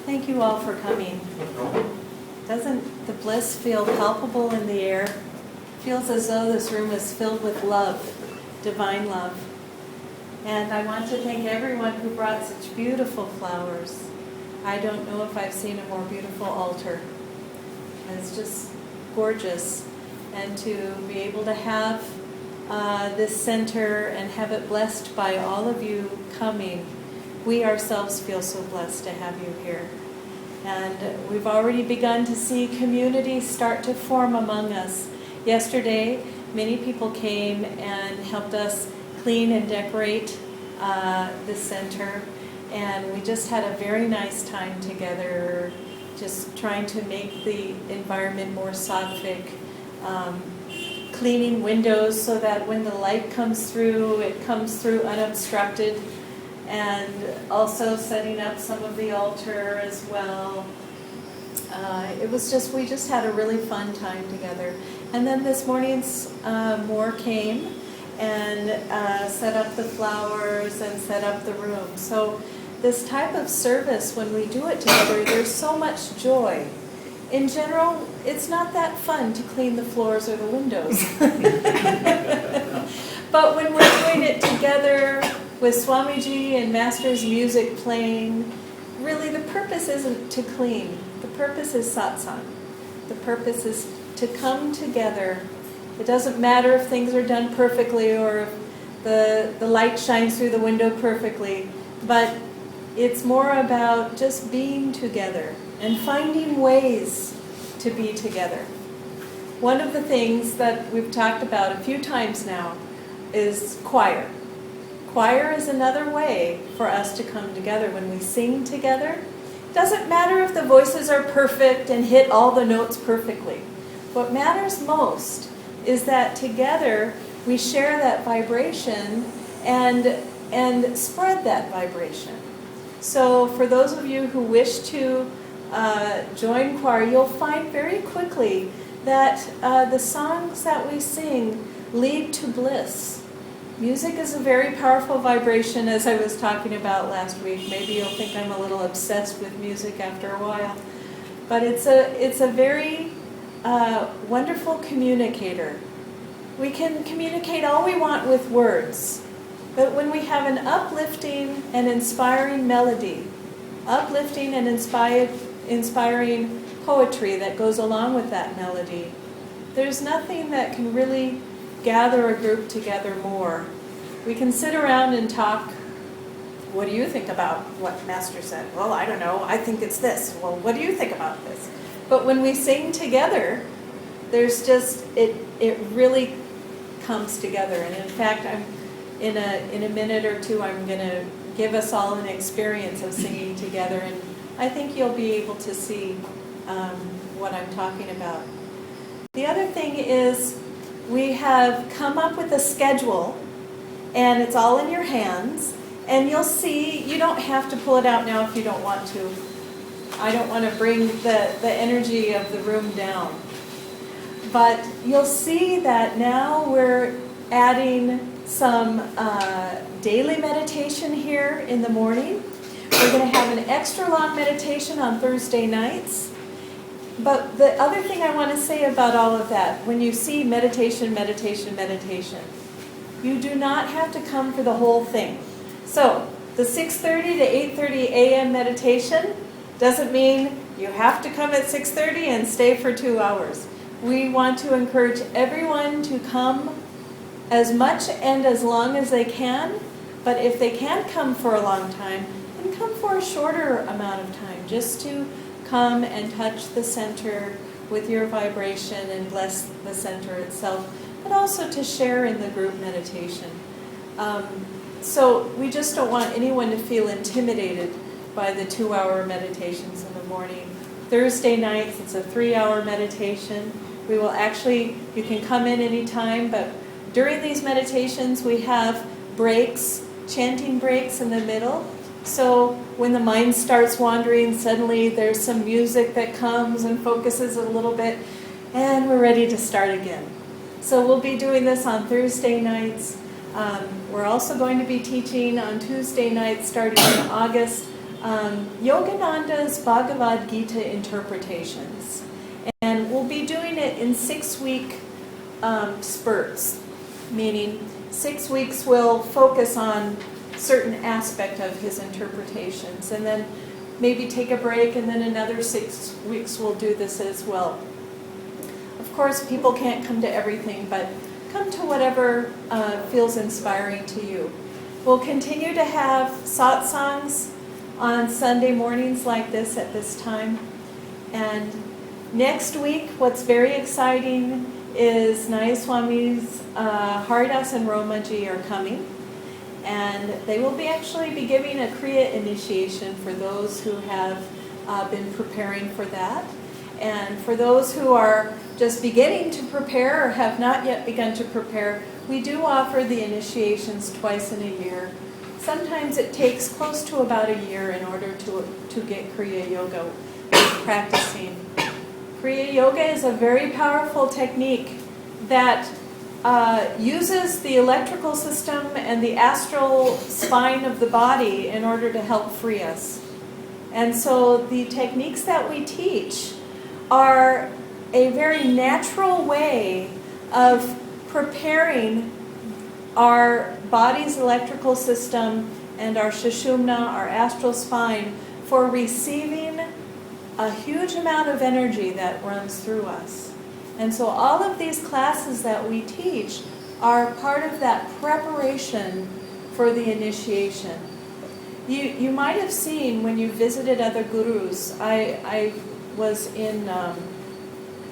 Thank you all for coming. Doesn't the bliss feel palpable in the air? Feels as though this room is filled with love, divine love. And I want to thank everyone who brought such beautiful flowers. I don't know if I've seen a more beautiful altar. It's just gorgeous. And to be able to have this center and have it blessed by all of you coming, we ourselves feel so blessed to have you here. And we've already begun to see community start to form among us. Yesterday, many people came and helped us clean and decorate the center. And we just had a very nice time together, just trying to make the environment more sattvic, cleaning windows so that when the light comes through, it comes through unobstructed. And also setting up some of the altar as well. We just had a really fun time together. And then this morning, more came and set up the flowers and set up the room. So this type of service, when we do it together, there's so much joy. In general, it's not that fun to clean the floors or the windows. But when we're doing it together, with Swamiji and Master's music playing, really the purpose isn't to clean. The purpose is satsang. The purpose is to come together. It doesn't matter if things are done perfectly or if the light shines through the window perfectly, but it's more about just being together and finding ways to be together. One of the things that we've talked about a few times now is choir. Choir is another way for us to come together when we sing together. It doesn't matter if the voices are perfect and hit all the notes perfectly. What matters most is that together we share that vibration and spread that vibration. So for those of you who wish to join choir, you'll find very quickly that the songs that we sing lead to bliss. Music is a very powerful vibration, as I was talking about last week. Maybe you'll think I'm a little obsessed with music after a while. But it's a very wonderful communicator. We can communicate all we want with words. But when we have an uplifting and inspiring melody, uplifting and inspiring poetry that goes along with that melody, there's nothing that can really gather a group together more. We can sit around and talk. What do you think about what Master said? Well, I don't know. I think it's this. Well, what do you think about this? But when we sing together, there's just, it really comes together. And in fact, in a minute or two, I'm going to give us all an experience of singing together. And I think you'll be able to see what I'm talking about. The other thing is, we have come up with a schedule, and it's all in your hands, and you'll see, you don't have to pull it out now if you don't want to. I don't want to bring the energy of the room down. But you'll see that now we're adding some daily meditation here in the morning. We're going to have an extra long meditation on Thursday nights. But the other thing I want to say about all of that, when you see meditation, meditation, meditation, you do not have to come for the whole thing. So the 6:30 to 8:30 a.m. meditation doesn't mean you have to come at 6:30 and stay for 2 hours. We want to encourage everyone to come as much and as long as they can, but if they can't come for a long time, then come for a shorter amount of time, just to come and touch the center with your vibration and bless the center itself, but also to share in the group meditation. So we just don't want anyone to feel intimidated by the 2-hour meditations in the morning. Thursday nights, it's a 3-hour meditation. We will actually, you can come in anytime, but during these meditations we have breaks, chanting breaks in the middle. So when the mind starts wandering, suddenly there's some music that comes and focuses a little bit, and we're ready to start again. So we'll be doing this on Thursday nights. We're also going to be teaching on Tuesday nights starting in August Yogananda's Bhagavad Gita interpretations. And we'll be doing it in 6-week spurts, meaning 6 weeks we'll focus on certain aspect of his interpretations, and then maybe take a break, and then another 6 weeks we'll do this as well. Of course, people can't come to everything, but come to whatever feels inspiring to you. We'll continue to have satsangs on Sunday mornings like this at this time. And next week, what's very exciting is Nayaswami's Haridas and Romaji are coming. And they will actually be giving a Kriya initiation for those who have been preparing for that. And for those who are just beginning to prepare or have not yet begun to prepare, we do offer the initiations twice in a year. Sometimes it takes close to about a year in order to get Kriya Yoga practicing. Kriya Yoga is a very powerful technique that uses the electrical system and the astral spine of the body in order to help free us. And so the techniques that we teach are a very natural way of preparing our body's electrical system and our Sushumna, our astral spine, for receiving a huge amount of energy that runs through us. And so all of these classes that we teach are part of that preparation for the initiation. You might have seen when you visited other gurus. I was in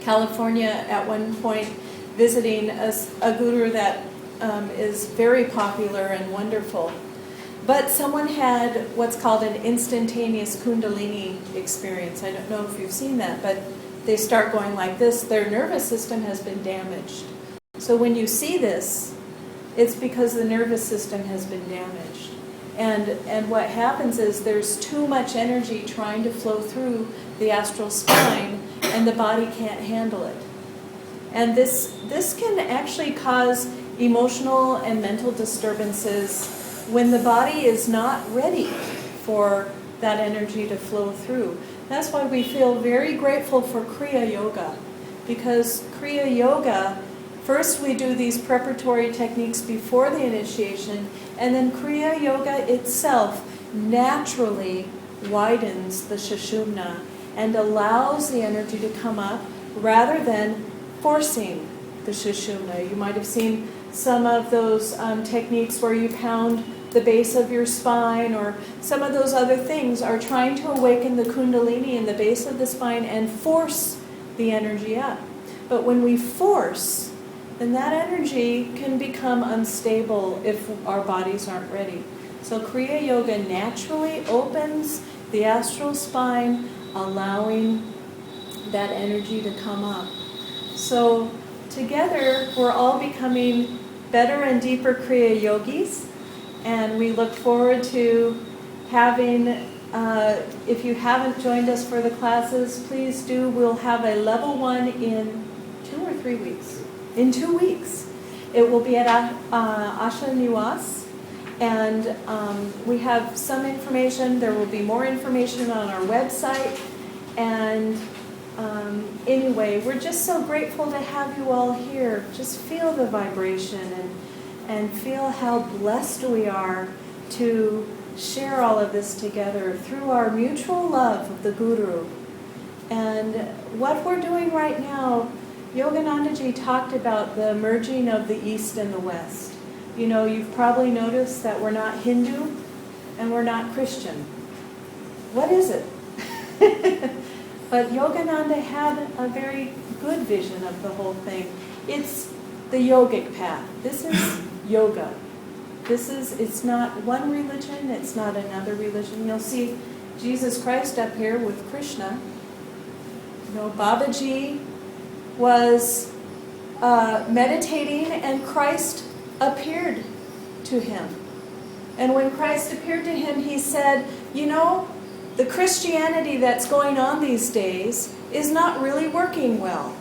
California at one point visiting a guru that is very popular and wonderful. But someone had what's called an instantaneous Kundalini experience. I don't know if you've seen that, but they start going like this. Their nervous system has been damaged. So when you see this, it's because the nervous system has been damaged. And what happens is there's too much energy trying to flow through the astral spine, and the body can't handle it. And this can actually cause emotional and mental disturbances when the body is not ready for that energy to flow through. That's why we feel very grateful for Kriya Yoga, because Kriya Yoga, first we do these preparatory techniques before the initiation, and then Kriya Yoga itself naturally widens the Sushumna and allows the energy to come up rather than forcing the Sushumna. You might have seen some of those techniques where you pound the base of your spine, or some of those other things are trying to awaken the Kundalini in the base of the spine and force the energy up. But when we force, then that energy can become unstable if our bodies aren't ready. So Kriya Yoga naturally opens the astral spine, allowing that energy to come up. So together, we're all becoming better and deeper Kriya Yogis, and we look forward to having, if you haven't joined us for the classes, please do. We'll have a level 1 in 2 or 3 weeks. In 2 weeks. It will be at Asha Niwas, and we have some information. There will be more information on our website, and anyway, we're just so grateful to have you all here. Just feel the vibration and feel how blessed we are to share all of this together through our mutual love of the Guru. And what we're doing right now, Yoganandaji talked about the merging of the East and the West. You know, you've probably noticed that we're not Hindu and we're not Christian. What is it? But Yogananda had a very good vision of the whole thing. It's the yogic path. This is yoga. It's not one religion, it's not another religion. You'll see Jesus Christ up here with Krishna. You know, Babaji was meditating, and Christ appeared to him. And when Christ appeared to him, he said, you know, the Christianity that's going on these days is not really working well.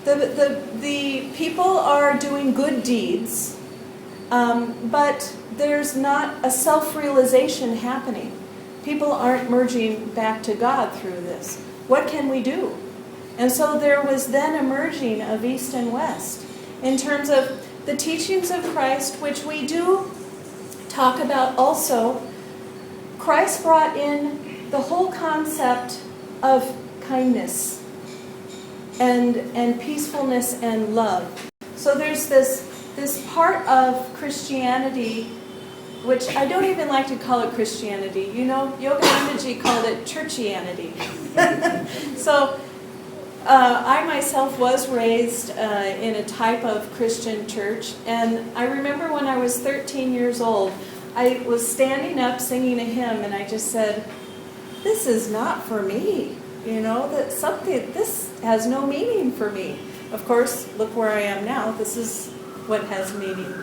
The people are doing good deeds, but there's not a self-realization happening. People aren't merging back to God through this. What can we do? And so there was then a merging of East and West in terms of the teachings of Christ, which we do talk about also. Christ brought in the whole concept of kindness and peacefulness and love. So there's this part of Christianity, which I don't even like to call it Christianity. You know, Yoganandaji called it churchianity. So I myself was raised in a type of Christian church, and I remember when I was 13 years old, I was standing up singing a hymn, and I just said, this is not for me. You know, this has no meaning for me. Of course, look where I am now. This is what has meaning.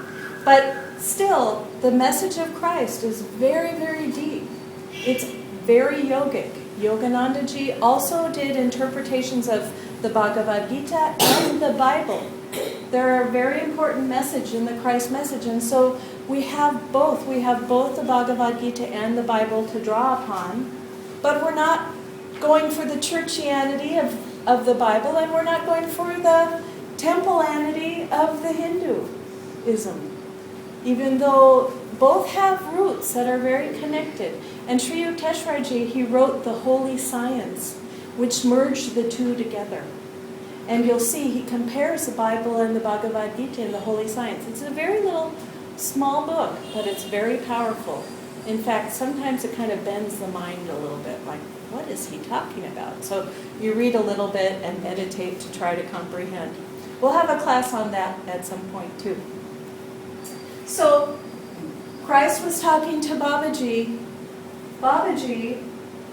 But still, the message of Christ is very, very deep. It's very yogic. Yoganandaji also did interpretations of the Bhagavad Gita and the Bible. They're a very important message in the Christ message. And so we have both. We have both the Bhagavad Gita and the Bible to draw upon. But we're not going for the churchianity of the Bible, and we're not going for the temple-anity of the Hinduism. Even though both have roots that are very connected. And Sri Yukteswarji, he wrote the Holy Science, which merged the two together. And you'll see he compares the Bible and the Bhagavad Gita in the Holy Science. It's a very little, small book, but it's very powerful. In fact, sometimes it kind of bends the mind a little bit, like, what is he talking about? So you read a little bit and meditate to try to comprehend. We'll have a class on that at some point too. So Christ was talking to Babaji. Babaji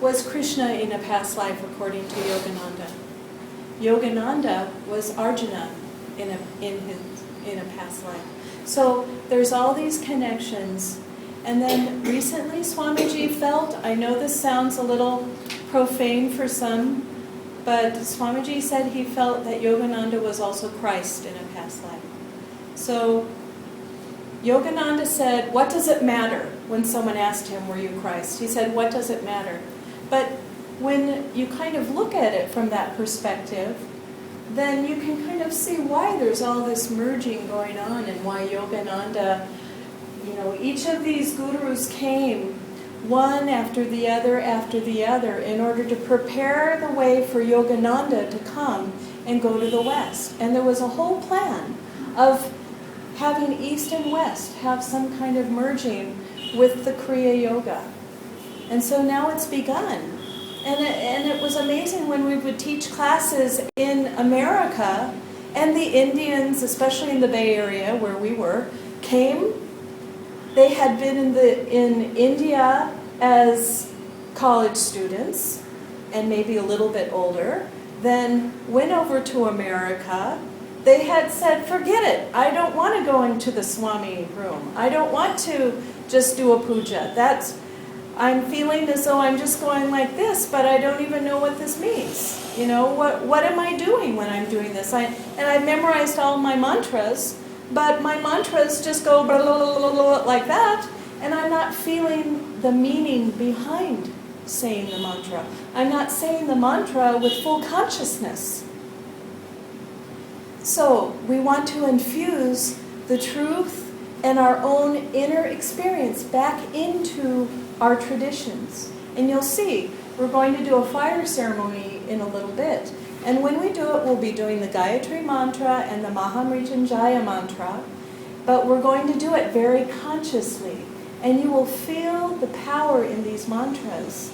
was Krishna in a past life, according to Yogananda. Yogananda was Arjuna in a past life. So there's all these connections. And then recently Swamiji felt, I know this sounds a little profane for some, but Swamiji said he felt that Yogananda was also Christ in a past life. So Yogananda said, what does it matter? When someone asked him, were you Christ? He said, what does it matter? But when you kind of look at it from that perspective, then you can kind of see why there's all this merging going on and why Yogananda, you know, each of these gurus came one after the other in order to prepare the way for Yogananda to come and go to the West. And there was a whole plan of having East and West have some kind of merging with the Kriya Yoga. And so now it's begun. And it was amazing when we would teach classes in America, and the Indians, especially in the Bay Area where we were, came. They had been in India as college students, and maybe a little bit older, then went over to America. They had said, forget it, I don't want to go into the Swami room. I don't want to just do a puja. I'm feeling as though I'm just going like this, but I don't even know what this means. You know, what am I doing when I'm doing this? And I've memorized all my mantras, but my mantras just go blah, blah, blah, blah, blah, like that, and I'm not feeling the meaning behind saying the mantra. I'm not saying the mantra with full consciousness. So we want to infuse the truth and our own inner experience back into our traditions. And you'll see, we're going to do a fire ceremony in a little bit. And when we do it, we'll be doing the Gayatri Mantra and the Mahamrityunjaya Mantra. But we're going to do it very consciously. And you will feel the power in these mantras.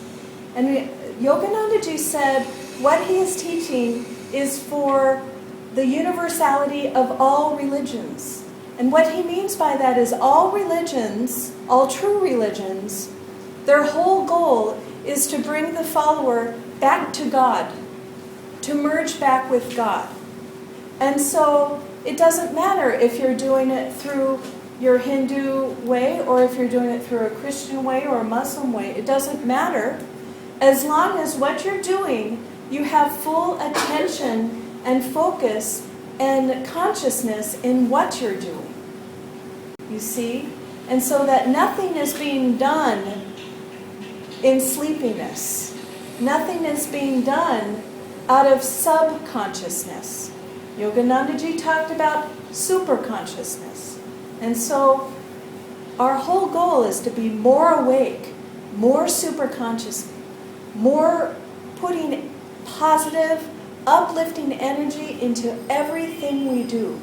And Yoganandaji said what he is teaching is for the universality of all religions. And what he means by that is all religions, all true religions, their whole goal is to bring the follower back to God, to merge back with God. And so it doesn't matter if you're doing it through your Hindu way or if you're doing it through a Christian way or a Muslim way. It doesn't matter. As long as what you're doing, you have full attention and focus and consciousness in what you're doing. You see? And so that nothing is being done in sleepiness. Nothing is being done out of subconsciousness. Yoganandaji talked about superconsciousness. And so our whole goal is to be more awake, more superconscious, more putting positive, uplifting energy into everything we do.